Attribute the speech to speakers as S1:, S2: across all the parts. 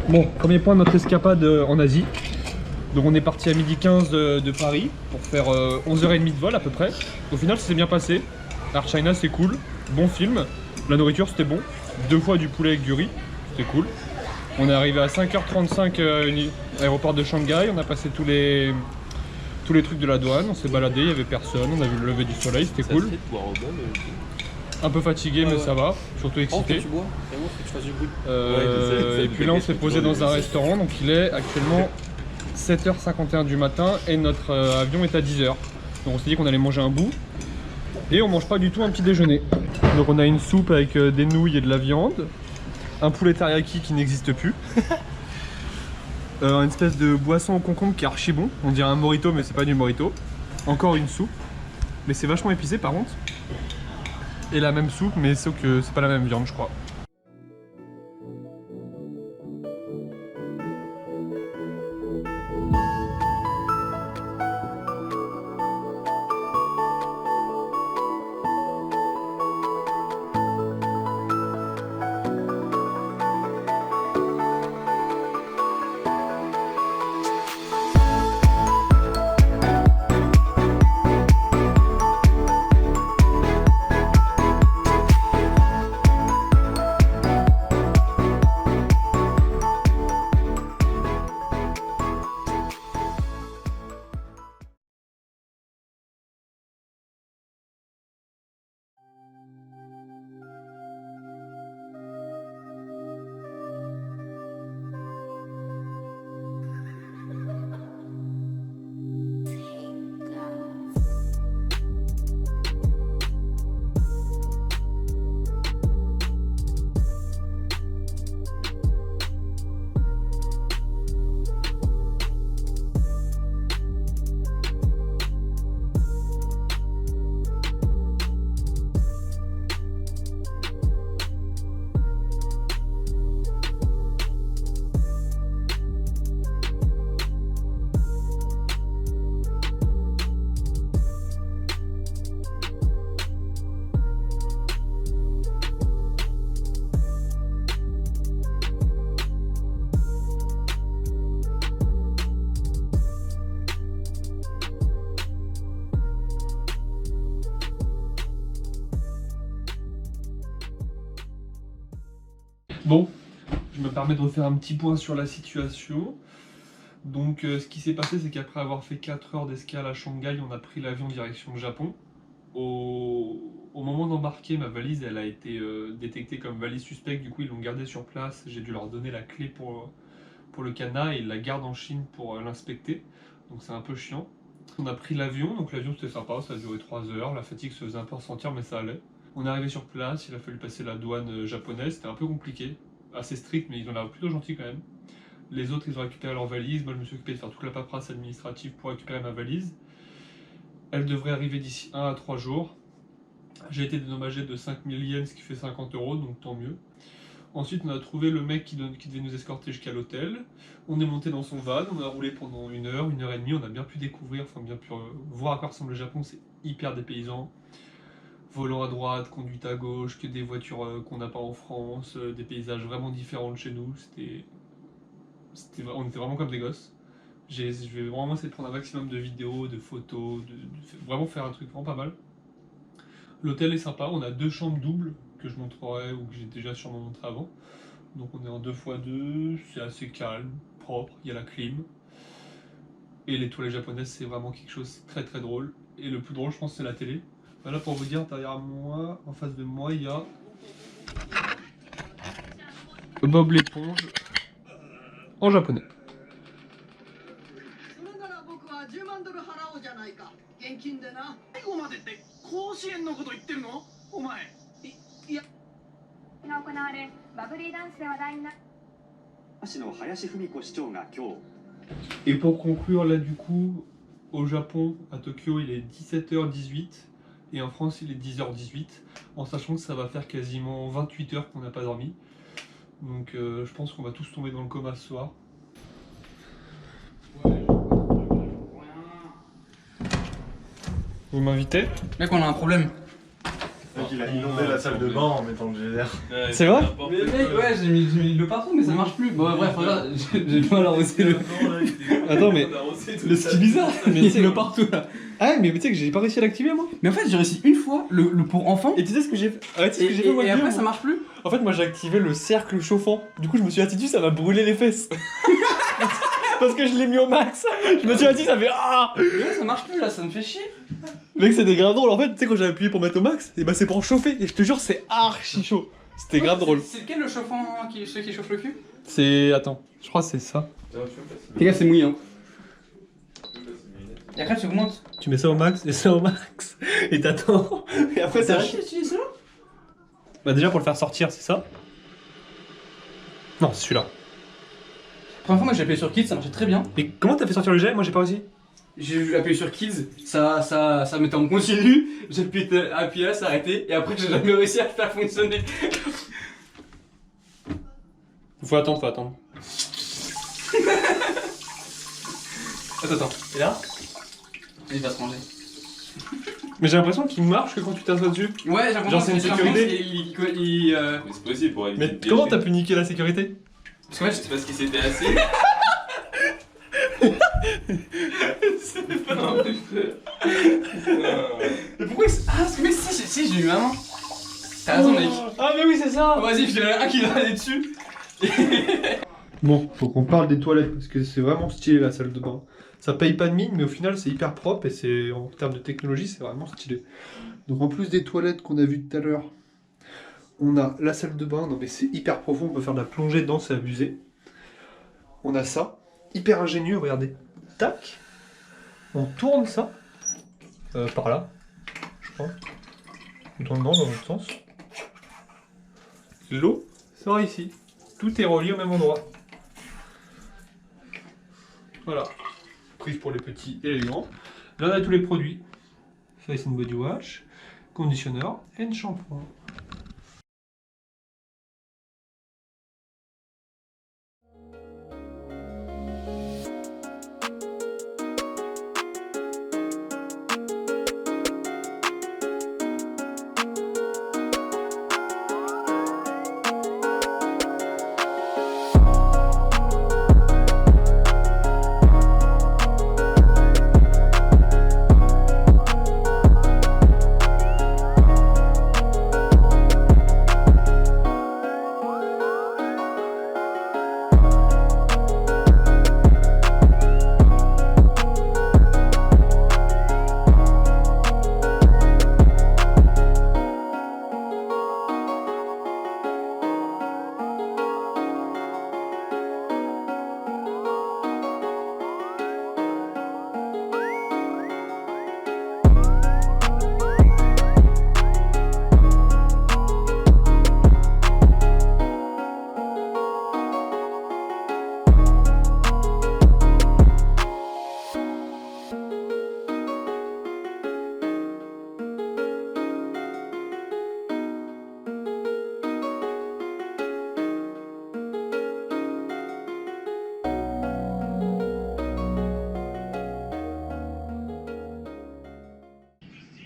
S1: Bon, premier point de notre escapade en Asie. Donc on est parti à 12h15 de Paris pour faire 11h30 de vol à peu près. Au final ça s'est bien passé. Air China c'est cool, bon film. La nourriture c'était bon. 2 fois du poulet avec du riz, c'était cool. On est arrivé à 5h35 aéroport de Shanghai. On a passé tous les trucs de la douane. On s'est baladé, il n'y avait personne. On a vu le lever du soleil, c'était cool. Un peu fatigué mais ça va, surtout excité.
S2: Tu bois, vraiment, faut que tu fasses du bruit.
S1: Et puis là on s'est posé dans un restaurant, donc il est actuellement 7h51 du matin et notre avion est à 10h. Donc on s'est dit qu'on allait manger un bout et on mange pas du tout un petit déjeuner. Donc on a une soupe avec des nouilles et de la viande, un poulet teriyaki qui n'existe plus, une espèce de boisson au concombre qui est archi bon, on dirait un mojito mais c'est pas du mojito, encore une soupe, mais c'est vachement épicé par contre, et la même soupe mais sauf que c'est pas la même viande je crois. Bon, je me permets de refaire un petit point sur la situation. Donc ce qui s'est passé, c'est qu'après avoir fait 4 heures d'escale à Shanghai, on a pris l'avion direction le Japon. Au moment d'embarquer, ma valise elle a été détectée comme valise suspecte, du coup ils l'ont gardée sur place. J'ai dû leur donner la clé pour le cadenas et ils la gardent en Chine pour l'inspecter. Donc c'est un peu chiant. On a pris l'avion, donc l'avion c'était sympa, ça a duré 3 heures, la fatigue se faisait un peu ressentir mais ça allait. On est arrivé sur place, il a fallu passer la douane japonaise, c'était un peu compliqué, assez strict mais ils ont l'air plutôt gentils quand même. Les autres ils ont récupéré leur valise, moi je me suis occupé de faire toute la paperasse administrative pour récupérer ma valise. Elle devrait arriver d'ici 1 à 3 jours. J'ai été dédommagé de 5000 yens, ce qui fait 50 €, donc tant mieux. Ensuite on a trouvé le mec qui devait nous escorter jusqu'à l'hôtel. On est monté dans son van, on a roulé pendant 1 heure, 1 heure et demie, on a bien pu découvrir, enfin bien pu voir à quoi ressemble le Japon, c'est hyper dépaysant. Volant à droite, conduite à gauche, que des voitures qu'on n'a pas en France, des paysages vraiment différents de chez nous, on était vraiment comme des gosses. Je vais vraiment essayer de prendre un maximum de vidéos, de photos, vraiment faire un truc vraiment pas mal. L'hôtel est sympa, on a 2 chambres doubles que je montrerai ou que j'ai déjà sûrement montré avant. Donc on est en 2x2, c'est assez calme, propre, il y a la clim. Et les toilettes japonaises c'est vraiment quelque chose de très très drôle. Et le plus drôle je pense c'est la télé. Là pour vous dire, derrière moi, en face de moi, il y a Bob l'éponge en japonais. Et pour conclure là du coup, au Japon, à Tokyo, il est 17h18 et en France il est 10h18, en sachant que ça va faire quasiment 28 heures qu'on n'a pas dormi. Donc je pense qu'on va tous tomber dans le coma ce soir. Vous m'invitez?
S2: Mec, on a un problème.
S3: Donc il a inondé la salle de bain en mettant le GR.
S4: C'est vrai?
S2: Mais mec, ouais, j'ai mis l'eau partout, mais ça marche plus. Bon, bref, regarde, j'ai pas arrosé le.
S4: Attends, mais
S2: Le ski bizarre, mais
S4: tu sais-
S2: l'eau partout là.
S4: ah mais tu sais que j'ai pas réussi à l'activer moi.
S2: Mais en fait, j'ai réussi une fois le pour enfant.
S4: Et tu sais ce que j'ai fait? Ah, tu sais ce
S2: Et,
S4: que j'ai fait moi,
S2: et après,
S4: Guillaume
S2: ça marche plus.
S4: En fait, moi j'ai activé le cercle chauffant. Du coup, je me suis assis dessus, ça m'a brûlé les fesses. Parce que je l'ai mis au max. Je me suis assis, ça fait ah.
S2: Mais là, ça marche plus là, ça me fait chier.
S4: Mec, c'était grave drôle. En fait, tu sais, quand j'ai appuyé pour mettre au max, et bah c'est pour chauffer. Et je te jure, c'est archi chaud. C'était grave drôle.
S2: C'est lequel le chauffant ceux qui chauffent le cul?
S4: C'est. Attends, je crois que c'est ça.
S2: Les gars, c'est mouillé hein. Et après, tu augmentes.
S4: Tu mets ça au max et ça au max. Et t'attends. Et après, ça.
S2: d'utiliser ça?
S4: Bah, déjà pour le faire sortir, c'est ça. Non, c'est celui-là.
S2: La première fois, moi j'ai appuyé sur Kids, ça marchait très bien.
S4: Et comment t'as fait sortir le jet? Moi j'ai pas réussi.
S2: J'ai appuyé sur Kids, ça mettait en continu. J'ai appuyé là, ça arrêtait. Et après, j'ai jamais réussi à le faire fonctionner.
S4: Faut attendre, faut attendre.
S2: Attends.
S4: Et là?
S2: Il va se ranger.
S4: Mais j'ai l'impression qu'il marche que quand tu t'assois dessus.
S2: Ouais, j'ai l'impression
S4: Genre, c'est une
S2: que
S4: sécurité.
S2: Mais
S5: c'est possible pour éviter
S4: Mais
S5: de
S4: comment
S5: piéger.
S4: t'as pu niquer la sécurité?
S2: Parce que moi,
S5: C'est parce qu'il s'était assis.
S2: Non, mais pourquoi Ah, parce que mec, si, j'ai eu un. T'as raison, mec.
S4: Ah, mais oui, c'est ça!
S2: Vas-y, je dirais un qui doit aller dessus.
S4: Bon, faut qu'on parle des toilettes parce que c'est vraiment stylé la salle de bain. Ça paye pas de mine, mais au final c'est hyper propre et c'est en termes de technologie, c'est vraiment stylé. Donc en plus des toilettes qu'on a vues tout à l'heure, on a la salle de bain, non mais c'est hyper profond, on peut faire de la plongée dedans, c'est abusé. On a ça, hyper ingénieux, regardez. Tac, on tourne ça par là, je crois. On tourne dans l'autre sens. L'eau sort ici. Tout est relié au même endroit. Voilà. Prise pour les petits et les grands. Là, on a tous les produits. Face and Body Wash, conditionneur et shampoing.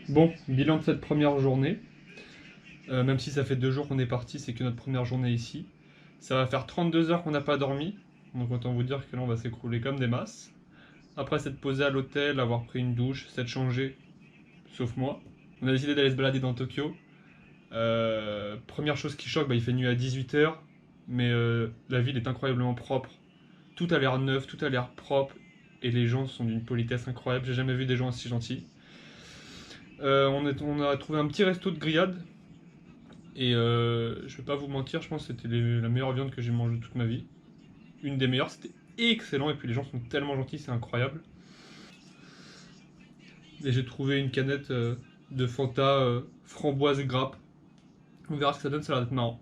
S4: Bon, bilan de cette première journée. Même si ça fait 2 jours qu'on est parti, c'est que notre première journée ici. Ça va faire 32 heures qu'on n'a pas dormi. Donc autant vous dire que là on va s'écrouler comme des masses. Après s'être posé à l'hôtel, avoir pris une douche, s'être changé, sauf moi. On a décidé d'aller se balader dans Tokyo. Première chose qui choque, il fait nuit à 18 h. Mais la ville est incroyablement propre. Tout a l'air neuf, tout a l'air propre. Et les gens sont d'une politesse incroyable. J'ai jamais vu des gens aussi gentils. On a trouvé un petit resto de grillade. Et je vais pas vous mentir, je pense que c'était la meilleure viande que j'ai mangée de toute ma vie. Une des meilleures, c'était excellent. Et puis les gens sont tellement gentils, c'est incroyable. Et j'ai trouvé une canette de Fanta framboise grappe. On verra ce que ça donne, ça a l'air d'être marrant.